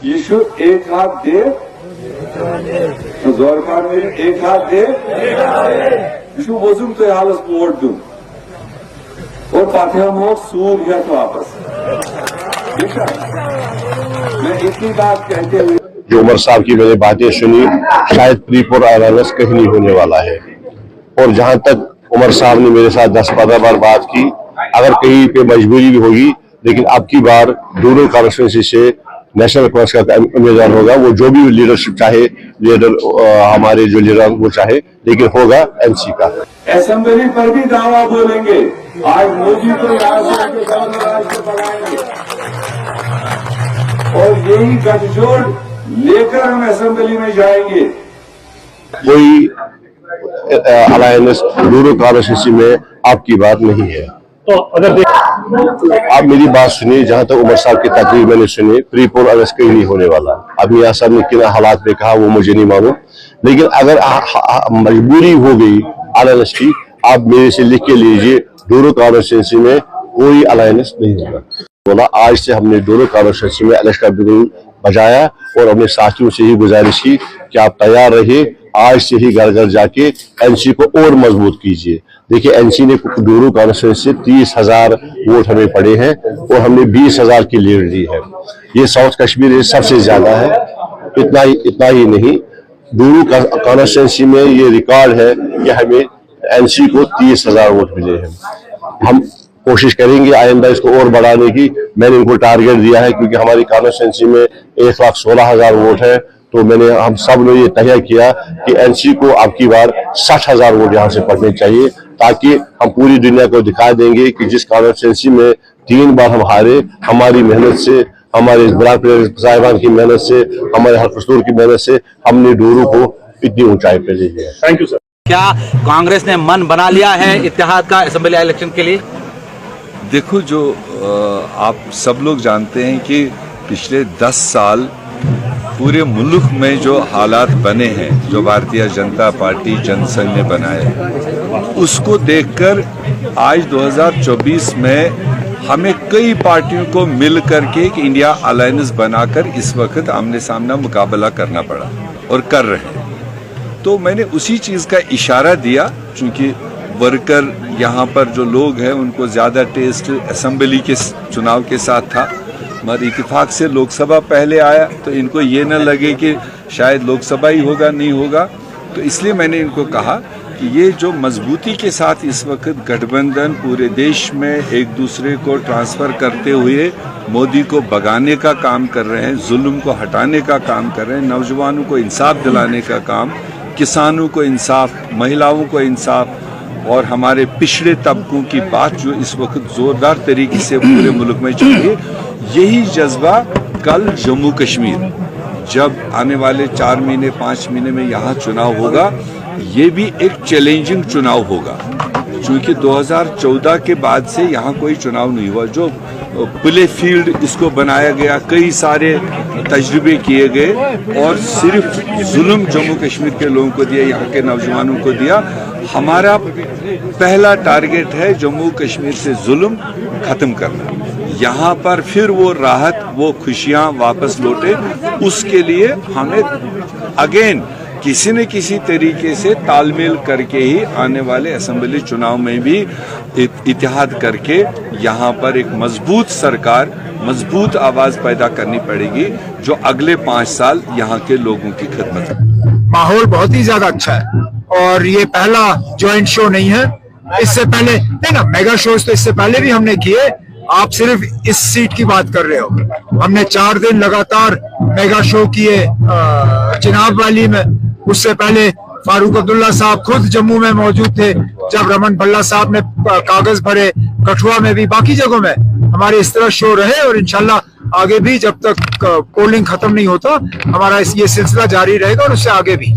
یہ شو ایک ہاتھ دے زور پار میں ایک ہاتھ دے یہ شو وزم تو حالت ووٹ دوں اور پاتھا مو سور یا تو واپس میں اتنی بات کہتے ہوئے جو عمر صاحب کی میں نے باتیں سنی شاید پری پور الائنس کہیں نہیں ہونے والا ہے. اور جہاں تک عمر صاحب نے میرے ساتھ 10-15 بار بات کی, اگر کہیں پہ مجبوری بھی ہوگی لیکن اب کی بار دونوں کانسٹیٹوئنسی سے نیشنل کانگریس کا امیدوار ہوگا, وہ جو بھی لیڈرشپ چاہے, لیڈر ہمارے جو لیڈر وہ چاہے, لیکن ہوگا این سی کا. اسمبلی پر بھی دعویٰ بولیں گے, آج مودی کو یہاں سے بنائیں گے اور یہی گٹھ جوڑ لے کر ہم اسمبلی میں جائیں گے. کوئی الائنس دونوں کانسٹیٹوئنسی میں آپ کی بات نہیں ہے. آپ میری بات سنیے, جہاں تک عمر صاحب کی تقریر میں نے سنی, پری پور الائنس کہیں نہیں ہونے والا. اب میاں صاحب نے کن حالات میں کہا وہ مجھے نہیں معلوم, لیکن اگر مجبوری ہو گئی الائنس کی, آپ میرے سے لکھ کے لیجئے دونوں کانسٹیٹوئنسی میں کوئی الائنس نہیں ہوگا. بولا آج سے ہم نے دونوں کانسٹیٹوئنسی میں الیکشن کا بگل بجایا اور اپنے ساتھیوں سے ہی گزارش کی کہ آپ تیار رہیے, آج سے ہی گھر گھر جا کے این سی کو اور مضبوط کیجئے. دیکھیں این سی نے دونوں کانسٹیٹوئنسی سے 30,000 ووٹ ہمیں پڑے ہیں اور ہم نے 20,000 کی لیڈ دی ہے. یہ ساؤتھ کشمیر سب سے زیادہ ہے. اتنا ہی نہیں, دونوں کانسٹیٹوئنسی میں یہ ریکارڈ ہے کہ ہمیں این سی کو 30,000 ووٹ ملے ہیں. ہم کوشش کریں گے آئندہ اس کو اور بڑھانے کی. میں نے ان کو ٹارگٹ دیا ہے کیونکہ ہماری کانسٹیٹوئنسی میں 1,16,000 ووٹ ہے, تو ہم سب نے یہ تہیہ کیا کہ این سی کو اب کی بار 60,000 ووٹ یہاں سے پڑنے چاہیے, تاکہ ہم پوری دنیا کو دکھا دیں گے کہ جس کانسٹیٹوئنسی میں 3 بار ہم ہارے, ہماری محنت سے, ہمارے بلاک صاحبان کی محنت سے, ہمارے حلف مستور کی محنت سے ہم نے ڈورو کو اتنی اونچائی پہ لے گیا. Thank you sir. کیا کانگریس نے من بنا لیا ہے اتحاد کا اسمبلی الیکشن کے لیے؟ دیکھو, جو آپ سب لوگ جانتے ہیں کہ پچھلے 10 سال پورے ملک میں جو حالات بنے ہیں, جو بھارتیہ جنتا پارٹی جن سنگھ نے بنائے, اس کو دیکھ کر آج 2024 میں ہمیں کئی پارٹیوں کو مل کر کے ایک انڈیا الائنس بنا کر اس وقت آمنے سامنا مقابلہ کرنا پڑا اور کر رہے ہیں. تو میں نے اسی چیز کا اشارہ دیا, چونکہ ورکر یہاں پر جو لوگ ہیں ان کو زیادہ ٹیسٹ اسمبلی کے چناؤ کے ساتھ تھا, مگر اتفاق سے لوک سبھا پہلے آیا تو ان کو یہ نہ لگے کہ شاید لوک سبھا ہی ہوگا, نہیں ہوگا. تو اس لیے میں نے ان کو کہا کہ یہ جو مضبوطی کے ساتھ اس وقت گٹھ بندھن پورے دیش میں ایک دوسرے کو ٹرانسفر کرتے ہوئے مودی کو بگانے کا کام کر رہے ہیں, ظلم کو ہٹانے کا کام کر رہے ہیں, نوجوانوں کو انصاف دلانے کا کام, کسانوں کو انصاف, مہیلاؤں کو انصاف, اور ہمارے پچھڑے طبقوں کی بات جو اس وقت زوردار طریقے سے پورے ملک میں چل رہی ہے, یہی جذبہ کل جموں کشمیر جب آنے والے 4 مہینے 5 مہینے میں یہاں چناؤ ہوگا, یہ بھی ایک چیلنجنگ چناؤ ہوگا, چونکہ 2014 کے بعد سے یہاں کوئی چناؤ نہیں ہوا. جو پلے فیلڈ اس کو بنایا گیا, کئی سارے تجربے کیے گئے اور صرف ظلم جموں کشمیر کے لوگوں کو دیا, یہاں کے نوجوانوں کو دیا. ہمارا پہلا ٹارگٹ ہے جموں کشمیر سے ظلم ختم کرنا, یہاں پر پھر وہ راحت, وہ خوشیاں واپس لوٹے. اس کے لیے ہمیں اگین کسی نہ کسی طریقے سے تال میل کر کے ہی آنے والے اسمبلی چناؤ میں بھی اتحاد کر کے یہاں پر ایک مضبوط سرکار, مضبوط آواز پیدا کرنی پڑے گی جو اگلے 5 سال یہاں کے لوگوں کی خدمت. ماحول بہت ہی زیادہ اچھا ہے اور یہ پہلا جوائنٹ شو نہیں ہے. اس سے پہلے نہیں نا, میگا شوز تو اس سے پہلے بھی ہم نے کیے. آپ صرف اس سیٹ کی بات کر رہے ہو. ہم نے 4 دن لگاتار میگا شو کیے چناب والی میں. اس سے پہلے فاروق عبداللہ صاحب خود جموں میں موجود تھے جب رمن بھلا صاحب نے کاغذ بھرے, کٹھوا میں بھی, باقی جگہوں میں ہمارے اس طرح شو رہے. اور انشاءاللہ آگے بھی جب تک پولنگ ختم نہیں ہوتا ہمارا یہ سلسلہ جاری رہے گا اور اس سے آگے بھی.